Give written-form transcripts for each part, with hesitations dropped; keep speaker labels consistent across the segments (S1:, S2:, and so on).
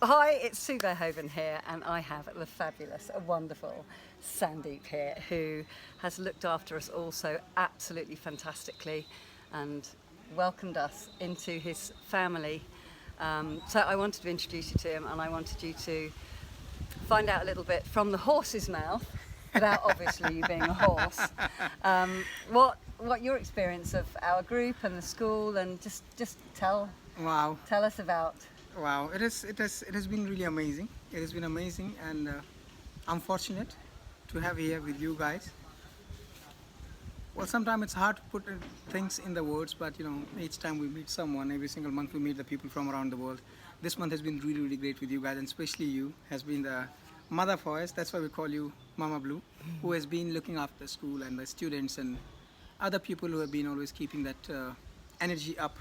S1: Hi, it's Sue Verhoeven here, and I have the fabulous, wonderful Sandeep here, who has looked after us all so absolutely fantastically and welcomed us into his family. So I wanted to introduce you to him, and I wanted you to find out a little bit from the horse's mouth, without obviously you being a horse, what your experience of our group and the school, and just tell us about.
S2: Wow, it has been really amazing. It has been amazing, and I'm fortunate to have here with you guys. Well, sometimes it's hard to put things in the words, but each time we meet someone, every single month we meet the people from around the world. This month has been really, really great with you guys, and especially you has been the mother for us. That's why we call you Mama Blue, who has been looking after the school and the students and other people who have been always keeping that energy up,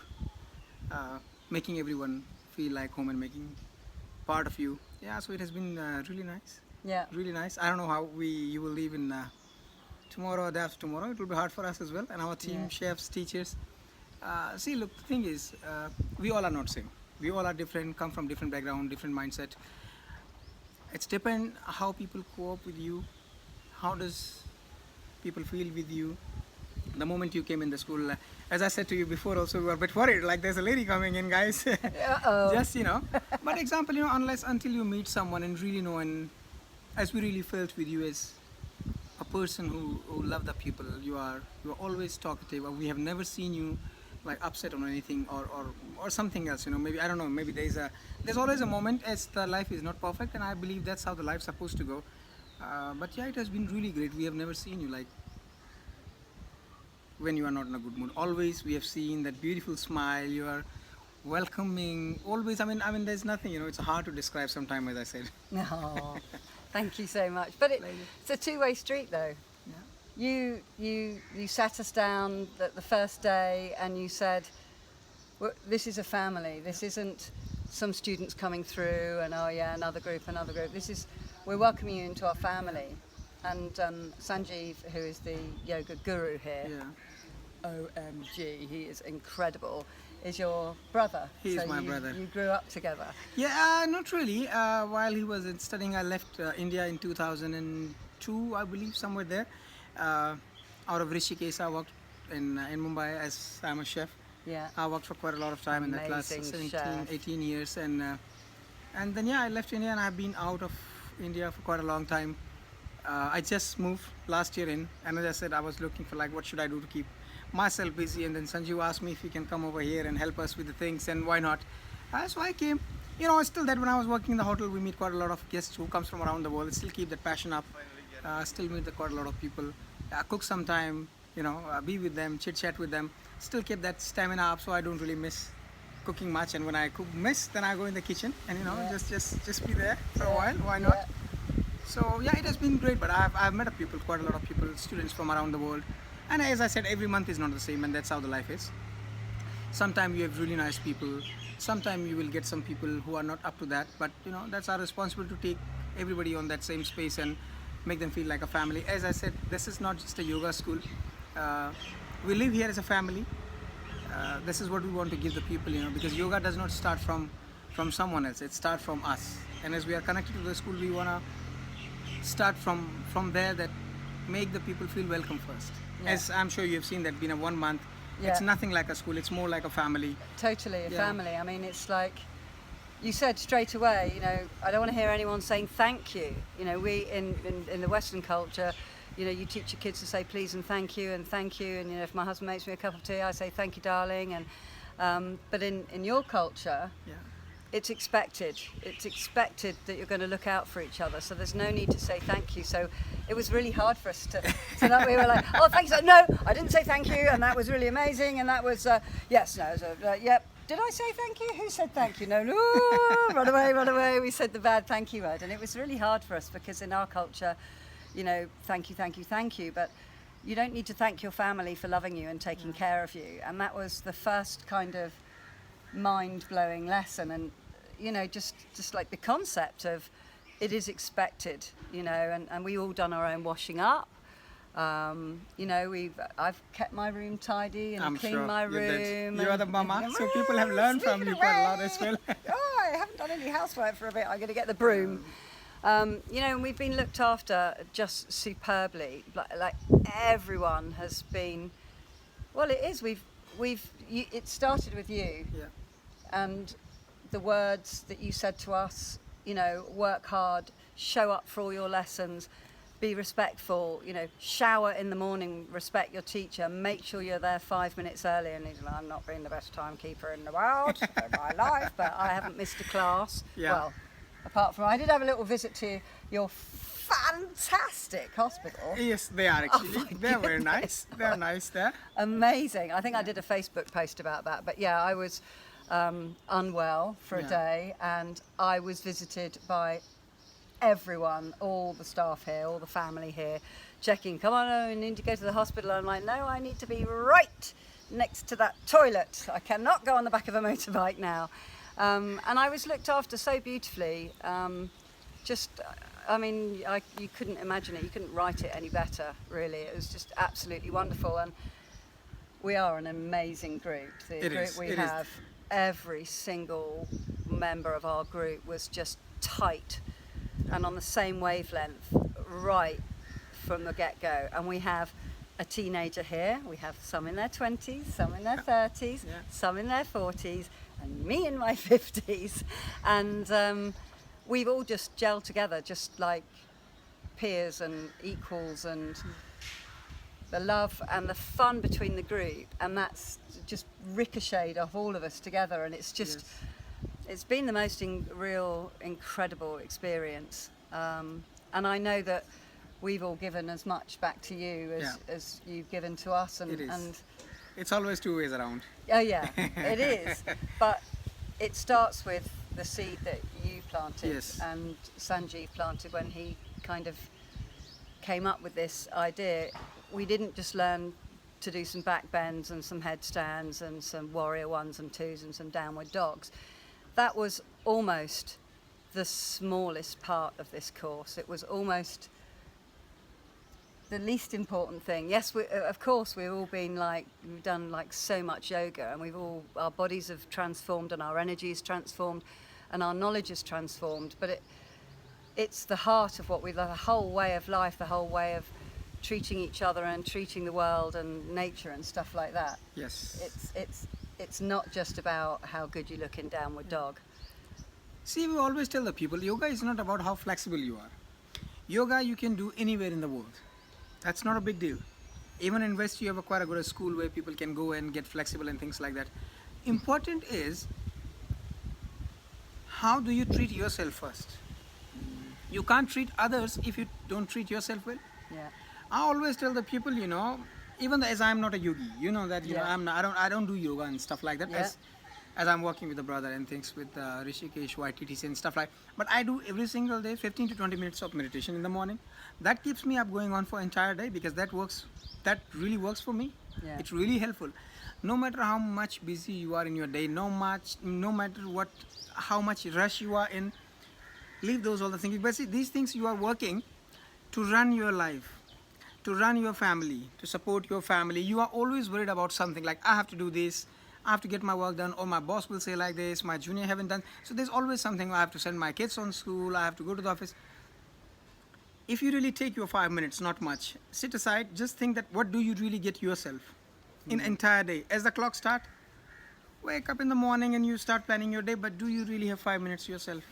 S2: making everyone feel like home and making part of you. Yeah, so it has been really nice.
S1: Yeah.
S2: Really nice. I don't know how you will live in tomorrow or day after tomorrow. It will be hard for us as well. And our team, chefs, teachers. See, look, the thing is, we all are not same. We all are different, come from different background, different mindset. It's depend how people cope with you. How does people feel with you? The moment you came in the school, as I said to you before also, we were a bit worried, like there's a lady coming in, guys. Just, But example, until you meet someone and really know, and as we really felt with you as a person who love the people, you are always talkative. We have never seen you like upset on anything or something else, maybe, I don't know, maybe there's always a moment, as the life is not perfect, and I believe that's how the life's supposed to go. But yeah, it has been really great. We have never seen you like when you are not in a good mood. Always we have seen that beautiful smile. You are welcoming always. I mean there's nothing, it's hard to describe sometimes, as I said.
S1: No, thank you so much. But it's a two-way street though.
S2: Yeah.
S1: You sat us down the first day and you said, well, this is a family. This isn't some students coming through and another group. We're welcoming you into our family. And Sanjeev, who is the yoga guru here, OMG, he is incredible, is your brother.
S2: He is my brother.
S1: You grew up together.
S2: Yeah, not really. While he was studying, I left India in 2002, I believe, somewhere there. Out of Rishikesh, I worked in Mumbai as I'm a chef.
S1: Yeah.
S2: I worked for quite a lot of time in the class, 18 years. And then, I left India, and I've been out of India for quite a long time. I just moved last year in, and as I said, I was looking for what should I do to keep myself busy, and then Sanjeev asked me if he can come over here and help us with the things, and why not? So I came. Still that when I was working in the hotel, we meet quite a lot of guests who comes from around the world. Still keep that passion up. Still meet quite a lot of people. Cook sometime, be with them, chit chat with them. Still keep that stamina up, so I don't really miss cooking much. And when I miss, then I go in the kitchen and just be there for a while. Why not? Yeah. So it has been great. But I've met quite a lot of people, students from around the world. And as I said, every month is not the same, and that's how the life is. Sometimes you have really nice people. Sometimes you will get some people who are not up to that. But that's our responsibility to take everybody on that same space and make them feel like a family. As I said, this is not just a yoga school. We live here as a family. This is what we want to give the people, because yoga does not start from someone else. It starts from us. And as we are connected to the school, we want to start from there, that make the people feel welcome first. Yeah. As I'm sure you have seen that, been a 1 month. Yeah. It's nothing like a school. It's more like a family.
S1: Totally a family. I mean, it's like you said straight away, I don't want to hear anyone saying thank you. We in the Western culture, you teach your kids to say please and thank you, and if my husband makes me a cup of tea, I say thank you, darling. And but in your culture, it's expected. It's expected that you're going to look out for each other. So there's no need to say thank you. So it was really hard for us to that we were like, oh, thanks. No, I didn't say thank you, and that was really amazing. And that was yep. Did I say thank you? Who said thank you? No, run away. We said the bad thank you word. And it was really hard for us because in our culture, thank you. But you don't need to thank your family for loving you and taking care of you. And that was the first kind of mind-blowing lesson. And, just like the concept of it is expected, and we all done our own washing up. I've kept my room tidy and cleaned my room.
S2: You are the mama, so people have learned from you quite a lot as well.
S1: I haven't done any housework for a bit. I'm going to get the broom. You know, and we've been looked after just superbly. Like everyone has been. Well, it is. It started with you,
S2: Yeah.
S1: and the words that you said to us. You know, work hard, show up for all your lessons, be respectful. You know, shower in the morning, respect your teacher, make sure you're there 5 minutes early. And he's like, I'm not being the best timekeeper in the world in my life, but I haven't missed a class.
S2: Yeah.
S1: Well, apart from I did have a little visit to your fantastic hospital.
S2: Yes, they are actually. They're very nice. They're nice there.
S1: Amazing. I think I did a Facebook post about that. But yeah, I was unwell for a day, and I was visited by everyone, all the staff here, all the family here, checking, come on, I need to go to the hospital. I'm like, no, I need to be right next to that toilet. I cannot go on the back of a motorbike now. And I was looked after so beautifully. You couldn't imagine it. You couldn't write it any better, really. It was just absolutely wonderful. And we are an amazing group. The group we have, every single member of our group was just tight and on the same wavelength right from the get-go. And we have a teenager here. We have some in their 20s, some in their 30s, some in their 40s, and me in my 50s. And we've all just gelled together, just like peers and equals, and the love and the fun between the group, and that's just ricocheted off all of us together, and it's just it's been the most real incredible experience, and I know that we've all given as much back to you as you've given to us, and
S2: it's always two ways around.
S1: Oh yeah, it is. But it starts with the seed that you planted and Sanjeev planted when he kind of came up with this idea. We didn't just learn to do some back bends and some headstands and some warrior 1s and 2s and some downward dogs. That was almost the smallest part of this course. It was almost the least important thing. Yes, of course, we've all been we've done so much yoga, and our bodies have transformed, and our energy is transformed, and our knowledge is transformed. But it's the heart of the whole way of life, the whole way of treating each other and treating the world and nature and stuff like that.
S2: Yes.
S1: It's not just about how good you look in downward dog.
S2: See, we always tell the people, yoga is not about how flexible you are. Yoga you can do anywhere in the world. That's not a big deal. Even in West, you have quite a good school where people can go and get flexible and things like that. Important is, how do you treat yourself first? You can't treat others if you don't treat yourself well.
S1: Yeah.
S2: I always tell the people, even as I'm not a yogi, you know that I don't do yoga and stuff like that.
S1: Yeah.
S2: As I'm working with a brother and things with RishikeshYTTC and stuff like. But I do every single day 15 to 20 minutes of meditation in the morning. That keeps me up going on for entire day, because that really works for me. Yeah. It's really helpful. No matter how much busy you are in your day, no matter how much rush you are in, leave all the things. But see, these things you are working to run your life, to run your family, to support your family. You are always worried about something like, I have to do this, I have to get my work done, or my boss will say like this, my junior haven't done. So there's always something. I have to send my kids on school, I have to go to the office. If you really take your 5 minutes, not much, sit aside, just think that what do you really get yourself in entire day. As the clock starts, wake up in the morning and you start planning your day, but do you really have 5 minutes yourself?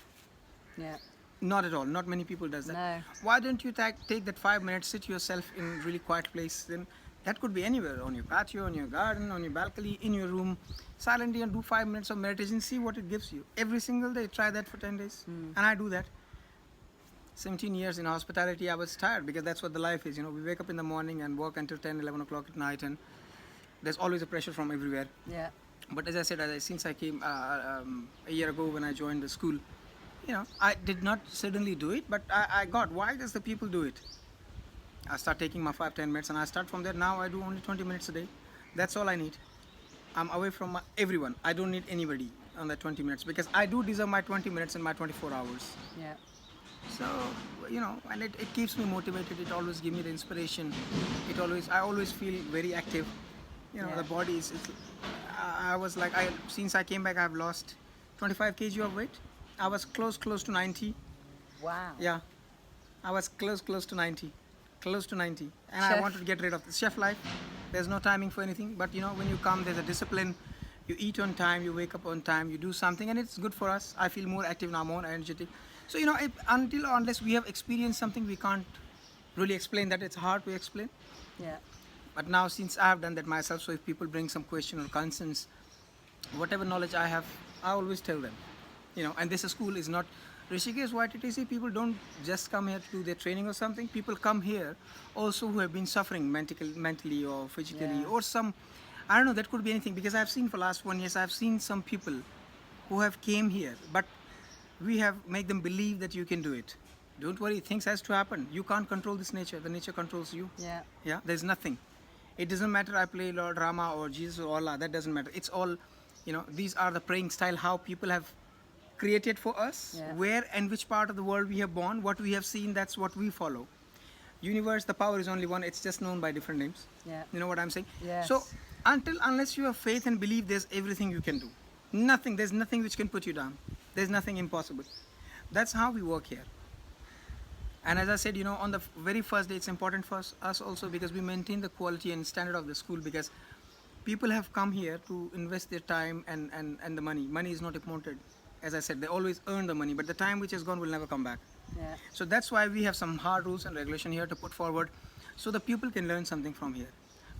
S1: Yeah.
S2: Not at all. Not many people does that.
S1: No.
S2: Why don't you take that 5 minutes, sit yourself in a really quiet place? Then that could be anywhere, on your patio, on your garden, on your balcony, in your room, silently, and do 5 minutes of meditation. See what it gives you. Every single day, try that for 10 days. And I do that. 17 years in hospitality, I was tired, because that's what the life is. We wake up in the morning and work until 10, 11 o'clock at night, and there's always a pressure from everywhere.
S1: Yeah.
S2: But as I said, since I came a year ago when I joined the school, I did not suddenly do it, but I got, why does the people do it? I start taking my 5-10 minutes, and I start from there. Now I do only 20 minutes a day. That's all I need. I'm away from everyone. I don't need anybody on that 20 minutes, because I do deserve my 20 minutes in my 24 hours.
S1: Yeah.
S2: So, and it keeps me motivated. It always gives me the inspiration. I always feel very active. The body is, I was like, since I came back, I've lost 25 kg of weight. I was close to 90.
S1: Wow.
S2: Yeah, I was close to 90. Close to 90. And
S1: Chef.
S2: I wanted to get rid of the chef life. There's no timing for anything. But when you come, there's a discipline. You eat on time, you wake up on time, you do something, and it's good for us. I feel more active now, more energetic. So, until or unless we have experienced something, we can't really explain that. It's hard to explain.
S1: Yeah.
S2: But now, since I have done that myself, so if people bring some question or concerns, whatever knowledge I have, I always tell them. And this school is not RishikeshYTTC. People don't just come here to do their training or something. People come here also who have been suffering mentally or physically,
S1: Yeah.
S2: or some, I don't know, that could be anything. Because I've seen for last 1 year, I've seen some people who have came here, but we have make them believe that you can do it. Don't worry, things has to happen. You can't control this nature. The nature controls you.
S1: Yeah.
S2: Yeah, there's nothing. It doesn't matter I play Lord Rama or Jesus or Allah. That doesn't matter. It's all, these are the praying style how people have created for us.
S1: Yeah.
S2: Where and which part of the world we have born, what we have seen, that's what we follow. Universe, the power is only one. It's just known by different names.
S1: Yeah.
S2: You know what I'm saying?
S1: Yes.
S2: So unless you have faith and belief, there's everything you can do. Nothing. There's nothing which can put you down. There's nothing impossible. That's how we work here. And as I said, on the very first day, it's important for us also because we maintain the quality and standard of the school, because people have come here to invest their time and the money. Money is not important. As I said, they always earn the money, but the time which is gone will never come back.
S1: Yeah.
S2: So that's why we have some hard rules and regulation here to put forward so the people can learn something from here.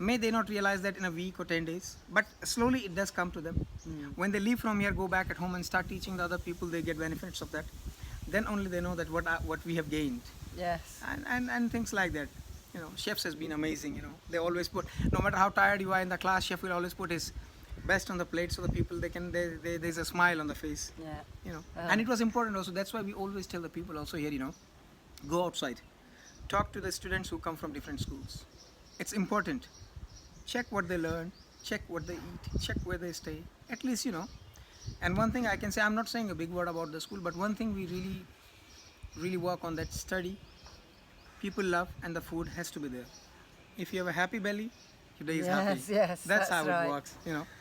S2: May they not realize that in a week or 10 days, but slowly it does come to them. When they leave from here, go back at home and start teaching the other people, they get benefits of that. Then only they know that what we have gained.
S1: Yes.
S2: And things like that. Chefs has been amazing. They always put, no matter how tired you are in the class, chef will always put his best on the plate so the people there's a smile on the face.
S1: Yeah.
S2: And it was important also. That's why we always tell the people also here, go outside, talk to the students who come from different schools. It's important. Check what they learn, check what they eat, check where they stay. At least And one thing I can say, I'm not saying a big word about the school, but one thing we really work on, that study, people love, and the food has to be there. If you have a happy belly, your day is happy.
S1: Yes,
S2: That's how
S1: right.
S2: it works.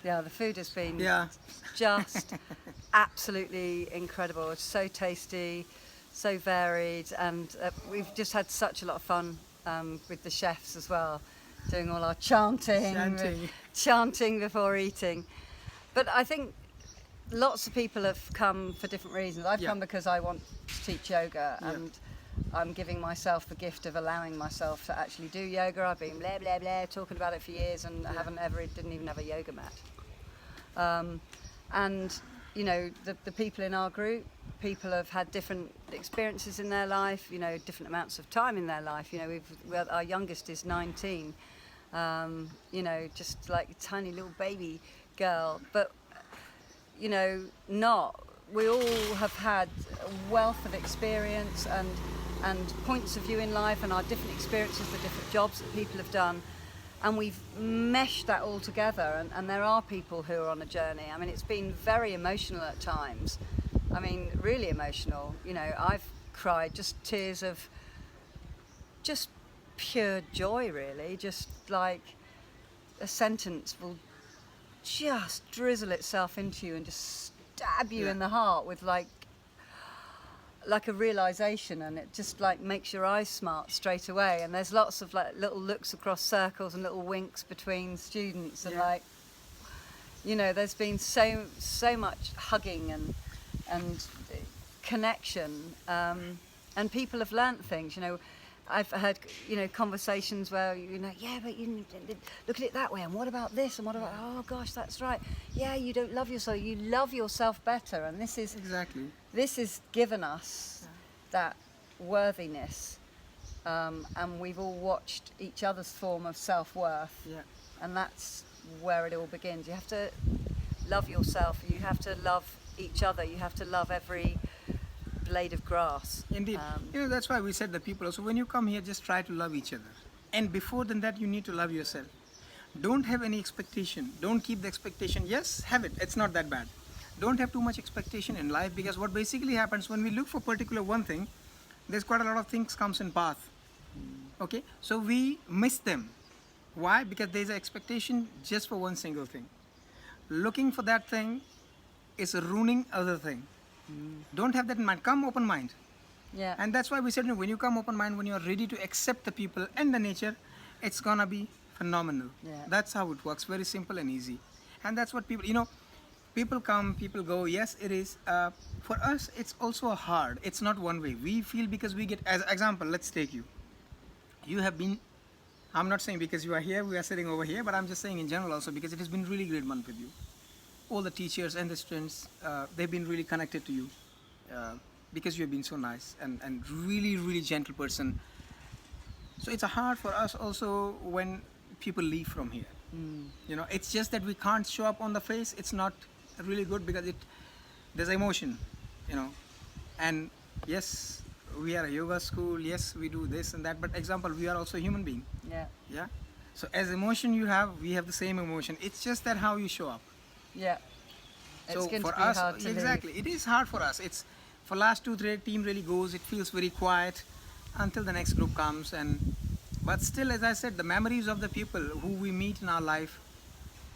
S1: Yeah, the food has been
S2: Yeah.
S1: just absolutely incredible. It's so tasty, so varied, and we've just had such a lot of fun with the chefs as well, doing all our chanting before eating. But I think lots of people have come for different reasons. I've come because I want to teach yoga, and I'm giving myself the gift of allowing myself to actually do yoga. I've been blah blah blah talking about it for years, and didn't even have a yoga mat. And the people in our group, people have had different experiences in their life, different amounts of time in their life. Our youngest is 19, just like a tiny little baby girl, but we all have had a wealth of experience and points of view in life, and our different experiences, the different jobs that people have done, and we've meshed that all together, and there are people who are on a journey. I mean, it's been very emotional at times. I mean, really emotional. I've cried just tears of just pure joy, really. Just like a sentence will just drizzle itself into you and just stab you in the heart with like a realization, and it just like makes your eyes smart straight away. And there's lots of like little looks across circles and little winks between students, and there's been so much hugging and connection, and people have learnt things. I've had conversations where but you look at it that way, and what about this, and what about, oh gosh, that's right, you don't love yourself, you love yourself better, and this is given us that worthiness, and we've all watched each other's form of self-worth, and that's where it all begins. You have to love yourself, you have to love each other, you have to love every blade of grass.
S2: Indeed. That's why we said the people also, when you come here, just try to love each other. And before than that, you need to love yourself. Don't have any expectation. Don't keep the expectation. Yes, have it. It's not that bad. Don't have too much expectation in life, because what basically happens when we look for particular one thing, there's quite a lot of things comes in path. Okay? So we miss them. Why? Because there's an expectation just for one single thing. Looking for that thing is ruining other thing. Don't have that in mind. Come open mind.
S1: Yeah.
S2: And that's why we said, when you come open mind, when you're ready to accept the people and the nature, it's gonna be phenomenal.
S1: Yeah.
S2: That's how it works. Very simple and easy. And that's what people, people come, people go. Yes, it is. For us, it's also hard. It's not one way. We feel because we get, as example, let's take you. You have been, I'm not saying because you are here, we are sitting over here, but I'm just saying in general also because it has been really great month with you. All the teachers and the students, they've been really connected to you because you have been so nice and really, really gentle person. So it's hard for us also when people leave from here. It's just that we can't show up on the face. It's not really good because there's emotion, and yes, we are a yoga school, yes, we do this and that, but example, we are also human being. Yeah. So as emotion we have the same emotion. It's just that how you show up.
S1: Yeah. It's
S2: So
S1: going
S2: for
S1: to be
S2: us,
S1: hard to
S2: exactly,
S1: leave.
S2: it is hard for us. It's for last 2-3 team really goes. It feels very quiet until the next group comes, but still, as I said, the memories of the people who we meet in our life,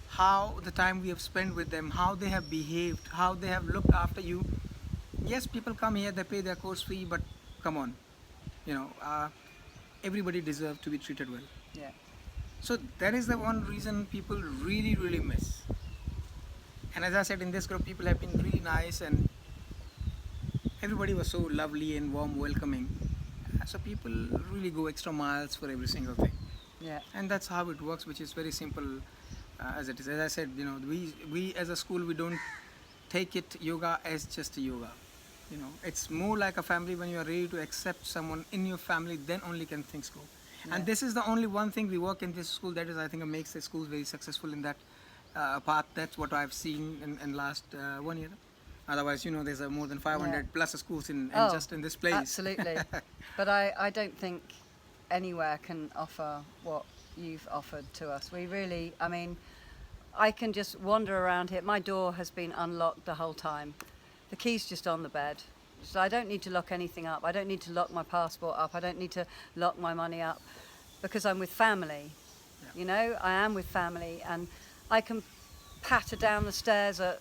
S2: how the time we have spent with them, how they have behaved, how they have looked after you. Yes, people come here, they pay their course fee, but come on, everybody deserves to be treated well.
S1: Yeah.
S2: So that is the one reason people really, really miss. And as I said, in this group, people have been really nice and everybody was so lovely and warm, welcoming. So people really go extra miles for every single thing.
S1: Yeah.
S2: And that's how it works, which is very simple as it is. As I said, we as a school, we don't take it yoga as just a yoga. It's more like a family. When you are ready to accept someone in your family, then only can things go.
S1: Yeah.
S2: And this is the only one thing we work in this school that is, I think, makes the school very successful in that path. That's what I've seen in last 1 year. Otherwise, there's more than 500 plus schools just in this place.
S1: Absolutely. But I don't think anywhere can offer what you've offered to us. We really, I can just wander around here. My door has been unlocked the whole time. The key's just on the bed. So I don't need to lock anything up. I don't need to lock my passport up. I don't need to lock my money up because I'm with family.
S2: Yeah.
S1: I am with family and I can patter down the stairs at,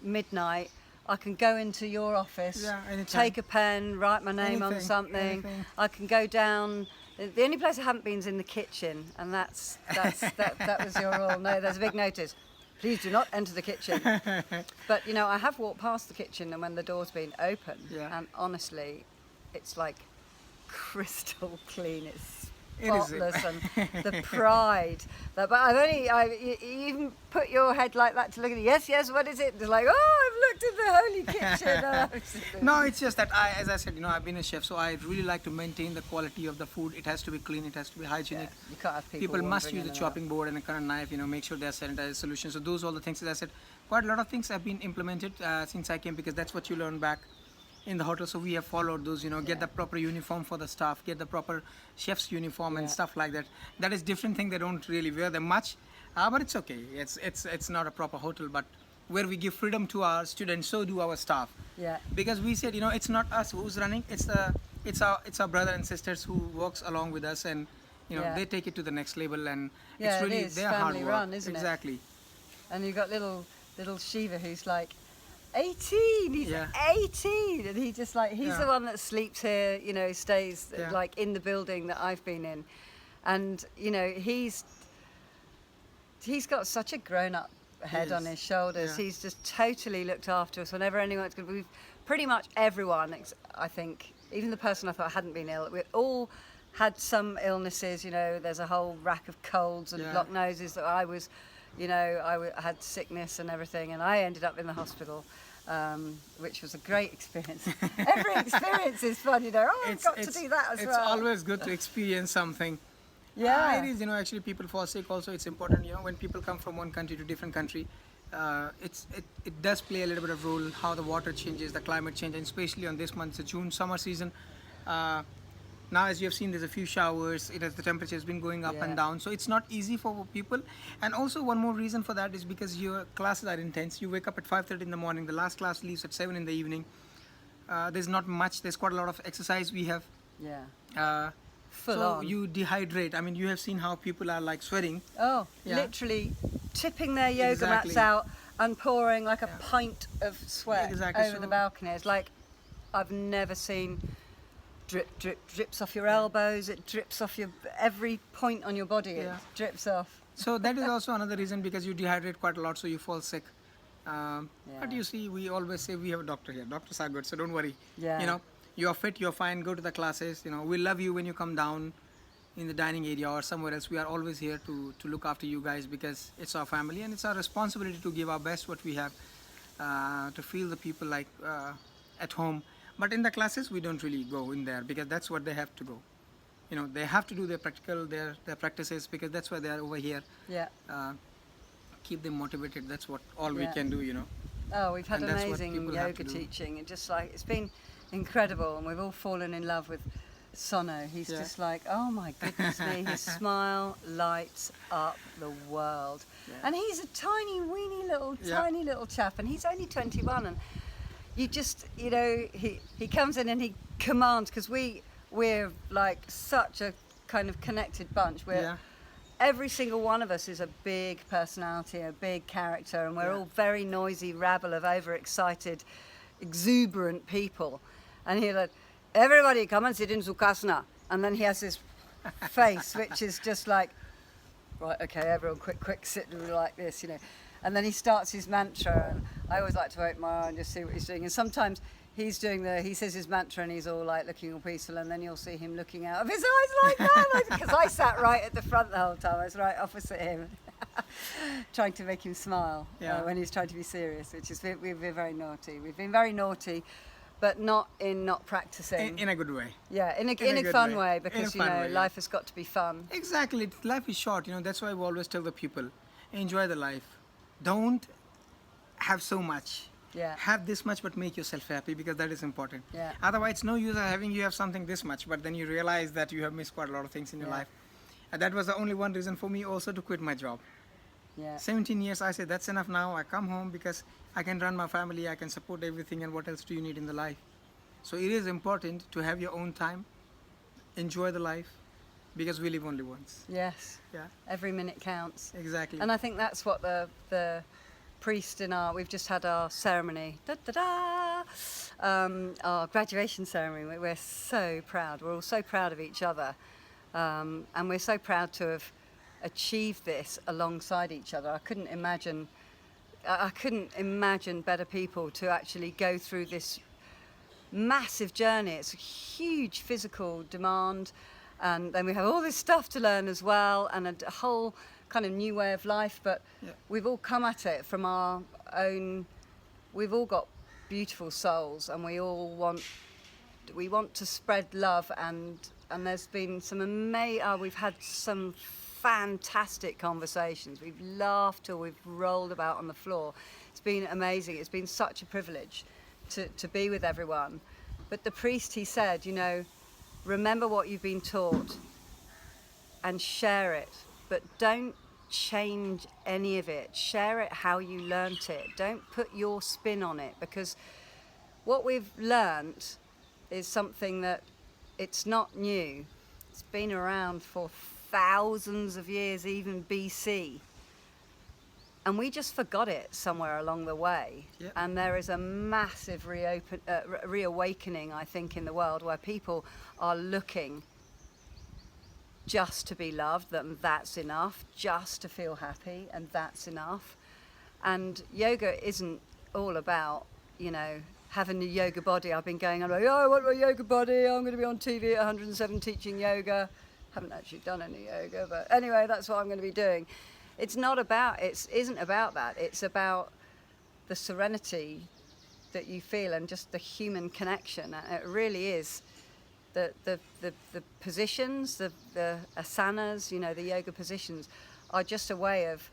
S1: midnight. I can go into your office, take a pen, write my name on something.
S2: Anything.
S1: I can go down. The only place I haven't been is in the kitchen, and that was your rule. No, there's a big notice. Please do not enter the kitchen. But I have walked past the kitchen, and when the door's been open, and honestly, it's like crystal clean. It's spotless, and the pride. But you even put your head like that to look at it. Yes. What is it? It's like, I've looked at the holy kitchen.
S2: No, it's just that as I said, I've been a chef, so I really like to maintain the quality of the food. It has to be clean. It has to be hygienic.
S1: Yeah, you can't have
S2: people must use the chopping board and a current knife. Make sure they're sanitized solutions. So those are all the things. As I said, quite a lot of things have been implemented since I came because that's what you learn back in the hotel. So we have followed those, get the proper uniform for the staff, get the proper chef's uniform and stuff like that. That is different thing. They don't really wear them much, but it's okay. It's not a proper hotel, but where we give freedom to our students, so do our staff.
S1: Yeah.
S2: Because we said, it's not us who's running. It's our brother and sisters who works along with us, and they take it to the next level, and it's really their hard work.
S1: Run, isn't
S2: exactly.
S1: It? And you've got little Shiva who's like 18. He's 18, and he's the one that sleeps here. Stays like in the building that I've been in, and he's got such a grown-up head on his shoulders. He's just totally looked after us. Whenever anyone's good, we've pretty much everyone. I think even the person I thought hadn't been ill, we all had some illnesses. There's a whole rack of colds and blocked noses that I was. I had sickness and everything, and I ended up in the hospital, which was a great experience. Every experience is fun, I've got to do that as well.
S2: It's always good to experience something.
S1: Yeah.
S2: It is, actually people fall sick also. It's important, when people come from one country to different country, it does play a little bit of role, how the water changes, the climate change, and especially on this month, the June summer season. Now, as you have seen, there's a few showers. The temperature has been going up and down, so it's not easy for people. And also, one more reason for that is because your classes are intense. You wake up at 5:30 in the morning. The last class leaves at 7 in the evening. There's not much. There's quite a lot of exercise we have.
S1: Yeah. Full
S2: so
S1: on.
S2: you dehydrate. You have seen how people are like sweating.
S1: Oh, literally tipping their yoga mats out and pouring like a pint of sweat
S2: Exactly.
S1: over the balcony. It's like I've never seen drips off your elbows, it drips off your every point on your body, it drips off.
S2: So that is also another reason, because you dehydrate quite a lot, so you fall sick. But you see, we always say we have a doctor here. Doctors are good, so don't worry.
S1: Yeah.
S2: You know, you're fit, you're fine, go to the classes. You know, we love you when you come down in the dining area or somewhere else. We are always here to look after you guys, because it's our family and it's our responsibility to give our best what we have, to feel the people like at home. But in the classes, we don't really go in there, because that's what they have to go. You know, they have to do their practical, their practices, because that's why they are over here.
S1: Yeah.
S2: Keep them motivated. That's what all we can do, you know.
S1: Oh, we've had
S2: And that's what
S1: amazing
S2: people have
S1: yoga
S2: to do.
S1: teaching. It just like, it's been incredible, and we've all fallen in love with Sono. He's just like, oh my goodness me, his smile lights up the world. And he's a tiny, weeny little, tiny little chap, and he's only 21, and you just, you know, he comes in and he commands, because we're like such a kind of connected bunch. Every single one of us is a big personality, a big character, and we're all very noisy rabble of overexcited, exuberant people. And he's like, everybody come and sit in Sukhasana. And then he has this face, which is just like, right, okay, everyone quick, sit like this, you know. And then he starts his mantra, and I always like to open my eye and just see what he's doing. And sometimes he says his mantra and he's all like looking all peaceful, and then you'll see him looking out of his eyes like that, because I sat right at the front the whole time. I was right opposite him, trying to make him smile when he's trying to be serious, which is, we've been very naughty. We've been very naughty, but not practicing.
S2: In a good way.
S1: Yeah, in a fun way, because, you know, life has got to be fun.
S2: Exactly. Life is short, you know. That's why we always tell the people, enjoy the life. Don't have so much.
S1: Yeah.
S2: Have this much, but make yourself happy, because that is important.
S1: Yeah.
S2: Otherwise, it's no use of you have something this much, but then you realize that you have missed quite a lot of things in your life. And that was the only one reason for me also to quit my job.
S1: Yeah.
S2: 17 years, I said, that's enough now. I come home because I can run my family, I can support everything, and what else do you need in the life? So it is important to have your own time, enjoy the life, because we live only once.
S1: Yes.
S2: Yeah.
S1: Every minute counts.
S2: Exactly.
S1: And I think that's what the priest we've just had our ceremony, our graduation ceremony. We're so proud. We're all so proud of each other, and we're so proud to have achieved this alongside each other. I couldn't imagine better people to actually go through this massive journey. It's a huge physical demand, and then we have all this stuff to learn as well, and a whole kind of new way of life, but we've all come at it from our own. We've all got beautiful souls, and we want to spread love, and there's been some we've had some fantastic conversations. We've laughed till we've rolled about on the floor. It's been amazing. It's been such a privilege to be with everyone. But the priest, he said, you know, remember what you've been taught and share it, but don't change any of it. Share it how you learnt it. Don't put your spin on it, because what we've learnt is something that it's not new. It's been around for thousands of years, even BC. And we just forgot it somewhere along the way. Yep. And there is a massive reawakening, I think, in the world, where people are looking just to be loved, and that's enough, just to feel happy, and that's enough. And yoga isn't all about, you know, having a yoga body. I've been going on like, oh, I want my yoga body, I'm going to be on TV at 107 teaching yoga. Haven't actually done any yoga, but anyway, that's what I'm going to be doing. It isn't about that. It's about the serenity that you feel, and just the human connection. And it really is. The positions, the asanas, you know, the yoga positions are just a way of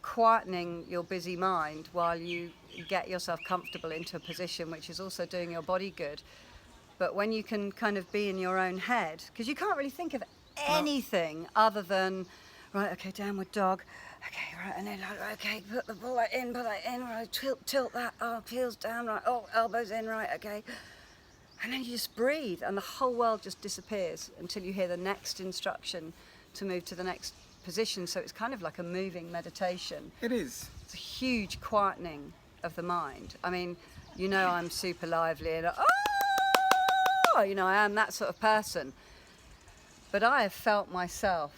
S1: quietening your busy mind while you get yourself comfortable into a position, which is also doing your body good. But when you can kind of be in your own head, because you can't really think of anything other than, right, okay, downward dog, okay, right, and then, okay, pull that in, right, tilt that, oh, heels down, right, oh, elbows in, right, okay. And then you just breathe, and the whole world just disappears until you hear the next instruction to move to the next position, so it's kind of like a moving meditation.
S2: It is.
S1: It's a huge quietening of the mind. I mean, you know, I'm super lively and you know, I am that sort of person. But I have felt myself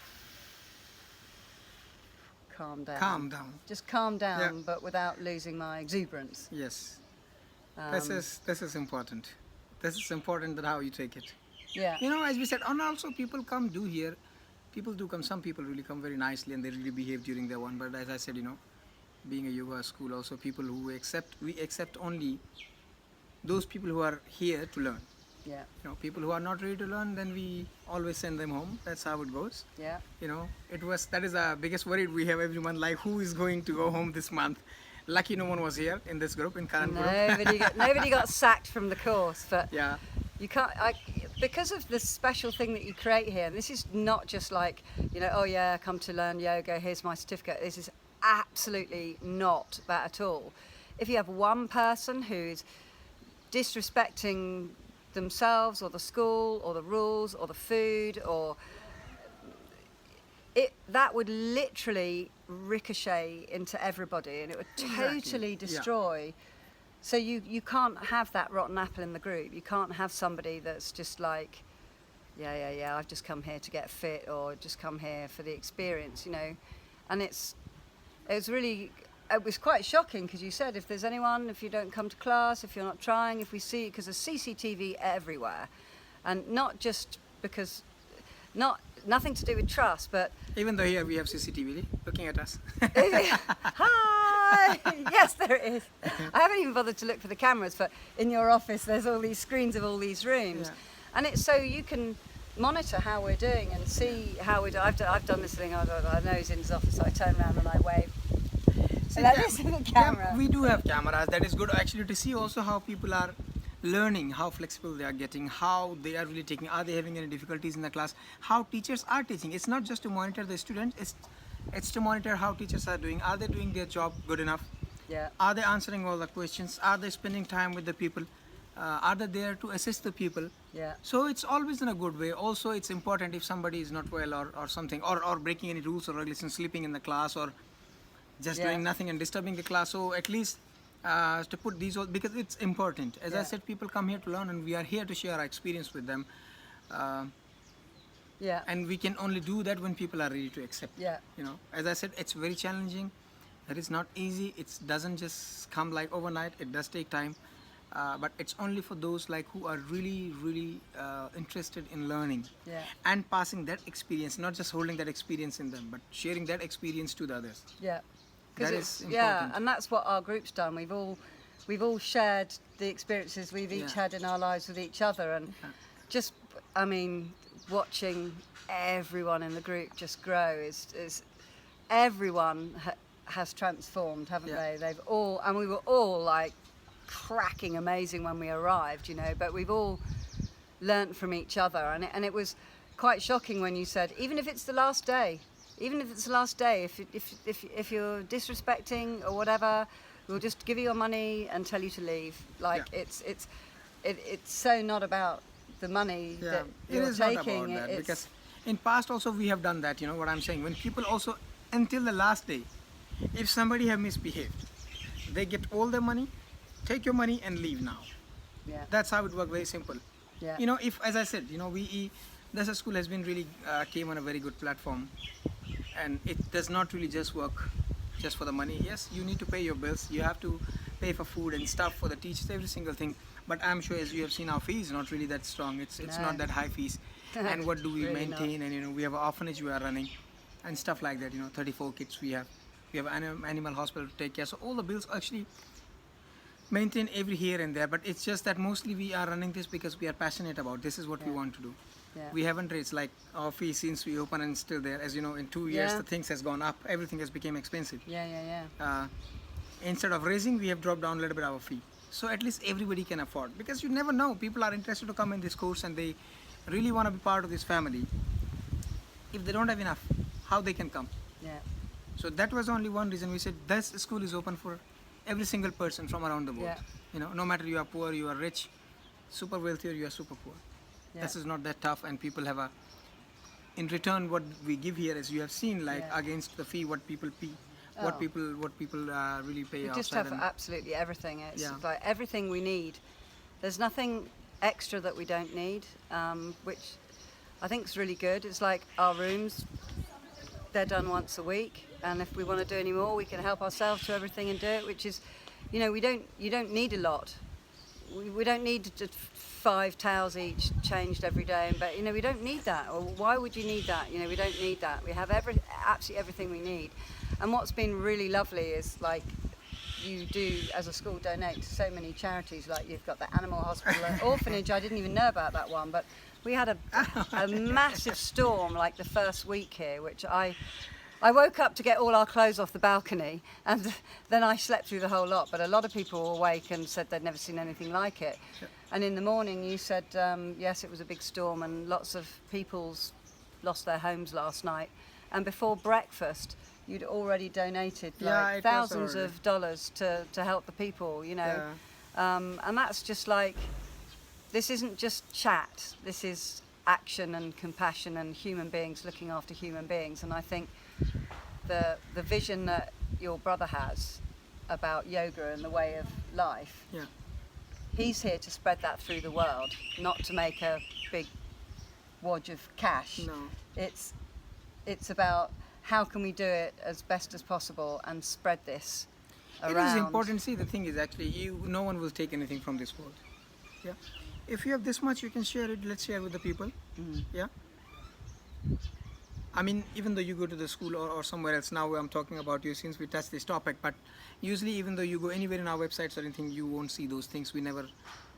S1: calm down.
S2: Calm down.
S1: Just calm down,
S2: Yeah.
S1: but without losing my exuberance.
S2: Yes. This is important. This is important that how you take it.
S1: Yeah.
S2: You know, as we said, and also people do here. People do come. Some people really come very nicely and they really behave during their one. But as I said, you know, being a yoga school, also people who we accept only those people who are here to learn.
S1: Yeah.
S2: You know, people who are not ready to learn, then we always send them home. That's how it goes.
S1: Yeah.
S2: You know, that is the biggest worry we have every month. Like, who is going to go home this month? Lucky no one was here in this group, in current group.
S1: Nobody got sacked from the course, but
S2: Yeah.
S1: you can't. Because of the special thing that you create here. And this is not just like, you know, oh yeah, come to learn yoga. Here's my certificate. This is absolutely not that at all. If you have one person who's disrespecting themselves or the school or the rules or the food or that would literally ricochet into everybody and it would totally destroy. So you can't have that rotten apple in the group. You can't have somebody that's just like, yeah, I've just come here to get fit or just come here for the experience, you know. And it was quite shocking because you said if you don't come to class, if you're not trying, if we see, because there's CCTV everywhere, and not just because, nothing to do with trust, but
S2: Even though here we have CCTV looking at us.
S1: hi, yes, there it is. I haven't even bothered to look for the cameras, but in your office there's all these screens of all these rooms, and it's so you can monitor how we're doing and see how we do. I've done this thing. I know he's in his office, so I turn around and I wave. This is the camera.
S2: Yeah, we do have cameras. That is good actually to see also how people are learning, how flexible they are getting, how they are really taking, are they having any difficulties in the class, how teachers are teaching. It's not just to monitor the students, it's to monitor how teachers are doing. Are they doing their job good enough?
S1: Yeah.
S2: Are they answering all the questions? Are they spending time with the people? Are they there to assist the people?
S1: Yeah.
S2: So it's always in a good way. Also, it's important if somebody is not well or something, or breaking any rules or regulations, sleeping in the class or just doing nothing and disturbing the class. So at least to put these all, because it's important. As I said, people come here to learn and we are here to share our experience with them. And we can only do that when people are ready to accept.
S1: Yeah.
S2: You know, as I said, it's very challenging. It is not easy. It doesn't just come like overnight. It does take time. But it's only for those like who are really, really interested in learning and passing that experience, not just holding that experience in them, but sharing that experience to the others.
S1: Yeah.
S2: That is important.
S1: And that's what our group's done. We've all shared the experiences we've each had in our lives with each other, and just, I mean, watching everyone in the group just grow is everyone has transformed, haven't they? They've all, and we were all like cracking amazing when we arrived, you know, but we've all learnt from each other, and it was quite shocking when you said, even if it's the last day, if you're disrespecting or whatever, we'll just give you your money and tell you to leave. Like it's so not about the money that you're taking.
S2: Not about that, because in past also we have done that. You know what I'm saying? When people also, until the last day, if somebody have misbehaved, they get all their money, take your money and leave now.
S1: Yeah.
S2: That's how it works. Very simple.
S1: Yeah.
S2: You know, if, as I said, you know, this school has been really came on a very good platform, and it does not really just work just for the money. Yes, you need to pay your bills. You have to pay for food and stuff for the teachers, every single thing. But I'm sure, as you have seen, our fees not really that strong. It's not that high fees. And what do we
S1: Really
S2: maintain? And you know, we have an orphanage we are running, and stuff like that. You know, 34 kids we have. We have an animal hospital to take care. So all the bills actually maintain every here and there. But it's just that mostly we are running this because we are passionate about this is what we want to do.
S1: Yeah.
S2: We haven't raised like our fee since we open and still there. As you know, in 2 years the things has gone up. Everything has become expensive. Instead of raising, we have dropped down a little bit our fee. So at least everybody can afford, because you never know. People are interested to come in this course and they really want to be part of this family. If they don't have enough, how they can come?
S1: Yeah.
S2: So that was only one reason we said this school is open for every single person from around the world.
S1: Yeah.
S2: You know, no matter you are poor, you are rich, super wealthy, or you are super poor.
S1: Yeah.
S2: This is not that tough, and people have a in return what we give here, as you have seen, like
S1: Yeah.
S2: against the fee, what people pay,
S1: Oh.
S2: what people really pay
S1: We
S2: outside.
S1: just have
S2: and-
S1: absolutely everything. It's
S2: Yeah.
S1: like everything we need. There's nothing extra that we don't need, which I think is really good. It's like our rooms, they're done once a week, and if we want to do any more, we can help ourselves to everything and do it, which is, you know, you don't need a lot. We don't need just 5 towels each changed every day, but you know, we don't need that. Or why would you need that? You know, we don't need that. We have absolutely everything we need. And what's been really lovely is like you do as a school donate to so many charities. Like you've got the animal hospital, orphanage. I didn't even know about that one, but we had a massive storm like the first week here, which I woke up to get all our clothes off the balcony, and then I slept through the whole lot. But a lot of people were awake and said they'd never seen anything like it.
S2: Yep.
S1: And in the morning you said, yes, it was a big storm and lots of people's lost their homes last night. And before breakfast, you'd already donated
S2: Yeah,
S1: like
S2: it was
S1: thousands
S2: already.
S1: of dollars to help the people, you know.
S2: Yeah.
S1: And that's just like, this isn't just chat. This is action and compassion and human beings looking after human beings. And I think the vision that your brother has about yoga and the way of life,
S2: Yeah.
S1: he's here to spread that through the world, not to make a big wodge of cash.
S2: No.
S1: It's about how can we do it as best as possible and spread this around.
S2: It is important. See, the thing is actually, no one will take anything from this world. Yeah. If you have this much, you can share it. Let's share with the people.
S1: Mm.
S2: Yeah. I mean, even though you go to the school or somewhere else, now I'm talking about you since we touched this topic, but usually even though you go anywhere in our websites or anything, you won't see those things. We never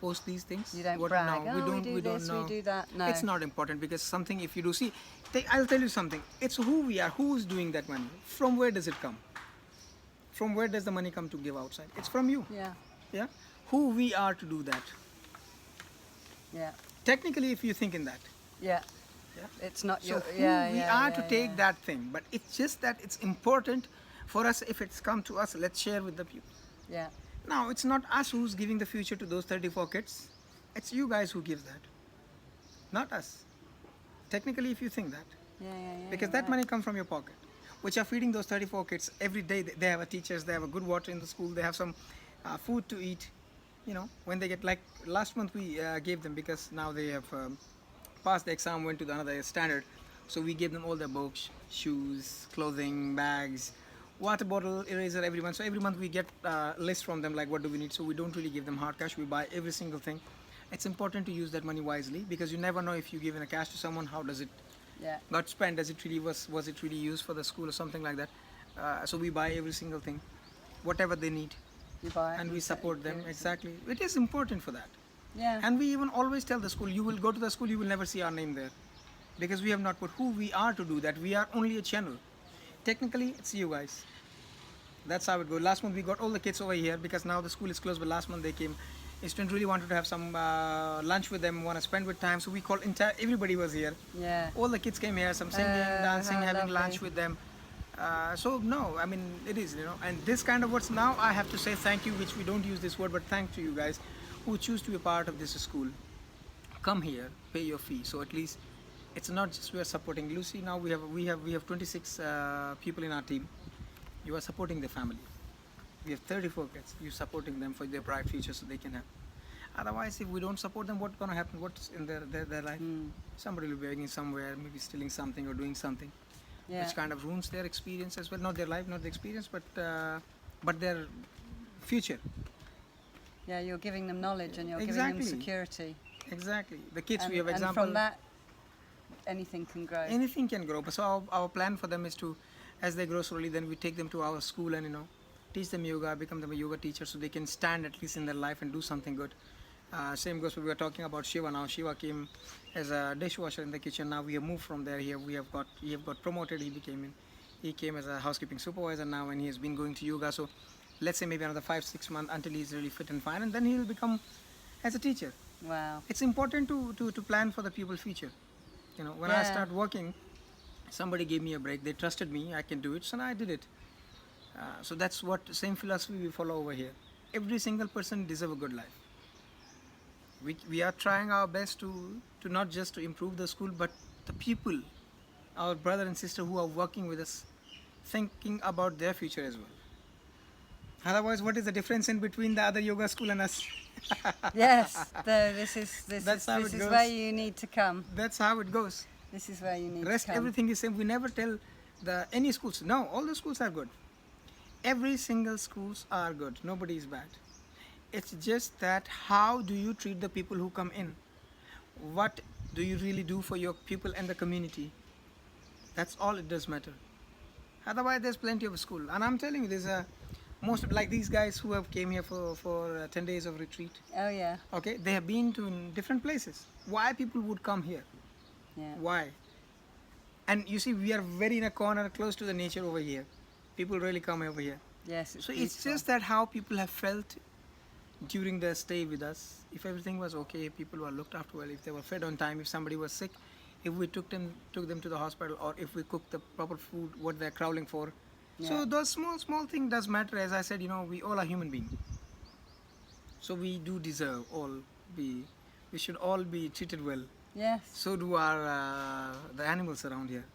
S2: post these things.
S1: You don't
S2: What-
S1: brag.
S2: No,
S1: Oh, we do this,
S2: know.
S1: we do that. No.
S2: It's not important because something, if you do see, I'll tell you something. It's who we are, who's doing that money. From where does it come? From where does the money come to give outside? It's from you.
S1: Yeah,
S2: Yeah. Who we are to do that.
S1: yeah,
S2: Technically, if you think in that.
S1: yeah.
S2: Yeah.
S1: It's not
S2: So
S1: your.
S2: who
S1: Yeah,
S2: we
S1: yeah,
S2: are
S1: yeah,
S2: to take
S1: yeah.
S2: that thing, but it's just that it's important for us. If it's come to us, let's share with the people.
S1: Yeah,
S2: Now, it's not us who's giving the future to those 34 kids. It's you guys who gives that, not us. Technically, if you think that,
S1: yeah, yeah, yeah.
S2: because
S1: you're
S2: that
S1: right.
S2: money comes from your pocket, which are feeding those 34 kids every day. They have a teachers, they have a good water in the school, they have some food to eat. You know, when they get, like last month we gave them, because now they have passed the exam, went to the another standard, so we gave them all their books, shoes, clothing, bags, water bottle, eraser every month. So every month we get a list from them, like what do we need. So we don't really give them hard cash, we buy every single thing. It's important to use that money wisely, because you never know if you give in a cash to someone, how does it
S1: Yeah,
S2: got spent, does it really was it really used for the school or something like that. So we buy every single thing, whatever they need,
S1: you buy it
S2: and we
S1: you
S2: support them.
S1: give it.
S2: Exactly, it is important for that.
S1: Yeah,
S2: And we even always tell the school, you will go to the school, you will never see our name there, because we have not put who we are to do that. We are only a channel. Technically, it's you guys. That's how it goes. Last month we got all the kids over here, because now the school is closed, but last month they came. A student really wanted to have some lunch with them, want to spend with time, so we called everybody was here.
S1: yeah,
S2: All the kids came here, some singing, dancing,
S1: how
S2: having
S1: lovely.
S2: lunch with them. So no, I mean, it is, and this kind of words, now I have to say thank you, which we don't use this word, but thank to you guys who choose to be a part of this school. Come here, pay your fee. So at least it's not just we are supporting Lucy. Now we have 26 people in our team. You are supporting the family. We have 34 kids. You're supporting them for their bright future, so they can have. Otherwise, if we don't support them, what's gonna happen? What's in their life?
S1: Mm.
S2: Somebody will be begging somewhere, maybe stealing something or doing something,
S1: yeah.
S2: which kind of ruins their experience as well. Not their life, not the experience, but their future.
S1: Yeah, you're giving them knowledge and you're giving
S2: Exactly.
S1: them security.
S2: Exactly. The kids,
S1: And,
S2: we have
S1: and
S2: example.
S1: from that, anything can grow.
S2: Anything can grow. But so our plan for them is to, as they grow slowly, then we take them to our school and teach them yoga, become them a yoga teacher, so they can stand at least in their life and do something good. Same goes. We were talking about Shiva now. Shiva came as a dishwasher in the kitchen. Now we have moved from there here. He have got promoted. He came as a housekeeping supervisor now, and he has been going to yoga. So let's say maybe another 5-6 months until he's really fit and fine, and then he will become as a teacher.
S1: Wow.
S2: It's important to plan for the people's future. When I
S1: Yeah.
S2: start working, somebody gave me a break. They trusted me. I can do it, so I did it. So that's what same philosophy we follow over here. Every single person deserves a good life. We are trying our best to not just to improve the school, but the people our brother and sister who are working with us, thinking about their future as well. Otherwise, what is the difference in between the other yoga school and us?
S1: Yes, this is where you need to come.
S2: That's how it goes.
S1: This is where you need
S2: Rest
S1: to come.
S2: everything is same. We never tell any schools. No, all the schools are good. Every single schools are good. Nobody is bad. It's just that how do you treat the people who come in? What do you really do for your people and the community? That's all it does matter. Otherwise, there's plenty of school. And I'm telling you, there's most like these guys who have came here for 10 days of retreat.
S1: Oh yeah.
S2: Okay, they have been to different places. Why people would come here?
S1: Yeah.
S2: Why? And you see, we are very in a corner, close to the nature over here. People really come over here.
S1: Yes. It's
S2: So
S1: beautiful.
S2: it's just that how people have felt during their stay with us. If everything was okay, people were looked after well, if they were fed on time, if somebody was sick, if we took them to the hospital, or if we cooked the proper food, what they're crawling for.
S1: Yeah.
S2: So those small things does matter. As I said, we all are human beings. So we do deserve we should all be treated well.
S1: Yes.
S2: So do our the animals around here.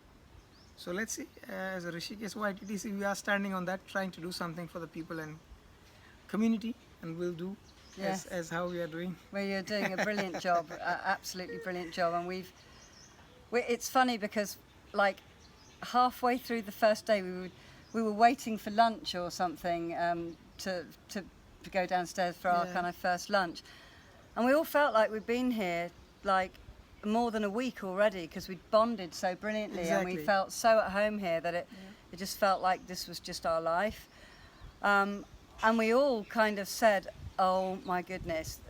S2: So let's see, as a RishikeshYTTC, we are standing on that, trying to do something for the people and community, and we'll do
S1: Yes.
S2: as how we are doing.
S1: Well, you're doing a brilliant job, absolutely brilliant job. And it's funny because like halfway through the first day we were waiting for lunch or something to go downstairs for our kind of first lunch, and we all felt like we'd been here like more than a week already because we'd bonded so brilliantly.
S2: Exactly.
S1: And we felt so at home here that it just felt like this was just our life. And we all kind of said, oh my goodness,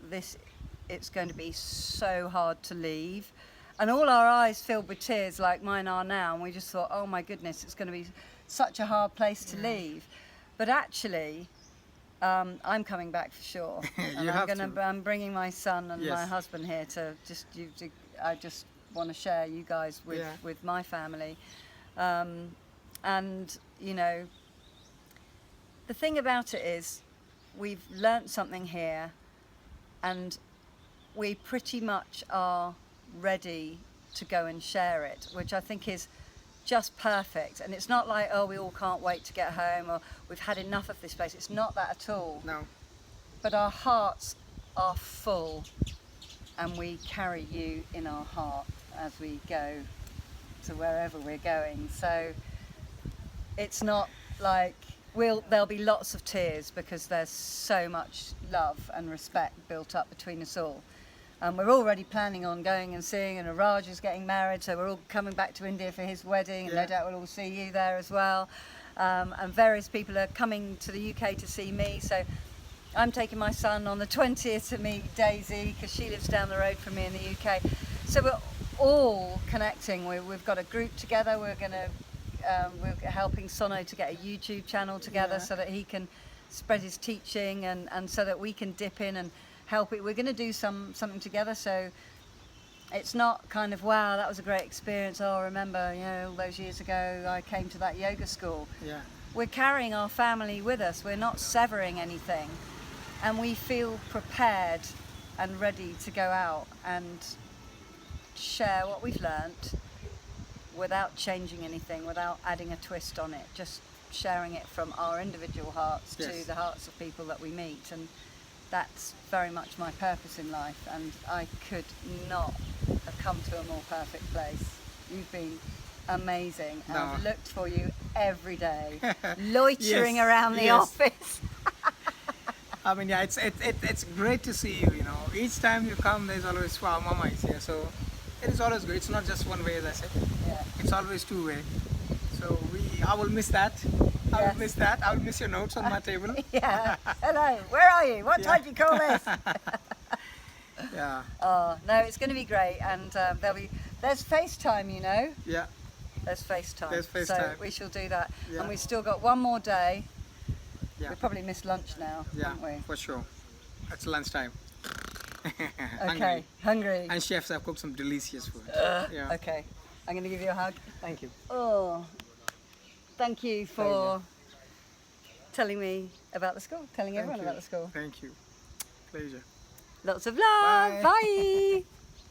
S1: it's going to be so hard to leave. And all our eyes filled with tears like mine are now, and we just thought, oh my goodness, it's going to be such a hard place to leave. But actually, I'm coming back for sure. And I'm bringing my son and my husband here to I just want to share you guys with my family. And the thing about it is we've learnt something here, and we pretty much are ready to go and share it, which I think is just perfect. And it's not like, oh, we all can't wait to get home, or we've had enough of this place. It's not that at all.
S2: No.
S1: But our hearts are full, and we carry you in our heart as we go to wherever we're going. So it's not like there'll be lots of tears because there's so much love and respect built up between us all. We're already planning on going and seeing, and Raj is getting married, so we're all coming back to India for his wedding, and no doubt we'll all see you there as well. And various people are coming to the UK to see me, so I'm taking my son on the 20th to meet Daisy because she lives down the road from me in the UK. So we're all connecting. We've got a group together. We're helping Sono to get a YouTube channel together so that he can spread his teaching, and so that we can dip in and help it. We're going to do something together, so it's not kind of, wow, that was a great experience. Oh, I remember, all those years ago I came to that yoga school.
S2: Yeah.
S1: We're carrying our family with us. We're not severing anything, and we feel prepared and ready to go out and share what we've learnt without changing anything, without adding a twist on it, just sharing it from our individual hearts to the hearts of people that we meet. And that's very much my purpose in life, and I could not have come to a more perfect place. You've been amazing, and I've looked for you every day, loitering around the office.
S2: I mean, it's great to see you. Each time you come, there's always, wow, Mama is here. So it is always good. It's not just one way, as I said.
S1: Yeah.
S2: It's always two way. So I will miss that. I will miss that. I will miss your notes on my table.
S1: Yeah. Hello. Where are you? What time do you call this?
S2: Yeah.
S1: Oh no, it's going to be great, and there's FaceTime.
S2: Yeah.
S1: There's FaceTime.
S2: There's FaceTime.
S1: So we shall do that,
S2: Yeah.
S1: and we've still got one more day.
S2: Yeah.
S1: We probably missed lunch now, haven't we?
S2: For sure. It's lunchtime.
S1: Okay. Hungry.
S2: And chefs have cooked some delicious food.
S1: Okay. I'm going to give you a hug.
S2: Thank you.
S1: Oh. Thank you for telling me about the school, telling everyone about the school.
S2: Thank you. Pleasure.
S1: Lots of love.
S2: Bye.
S1: Bye.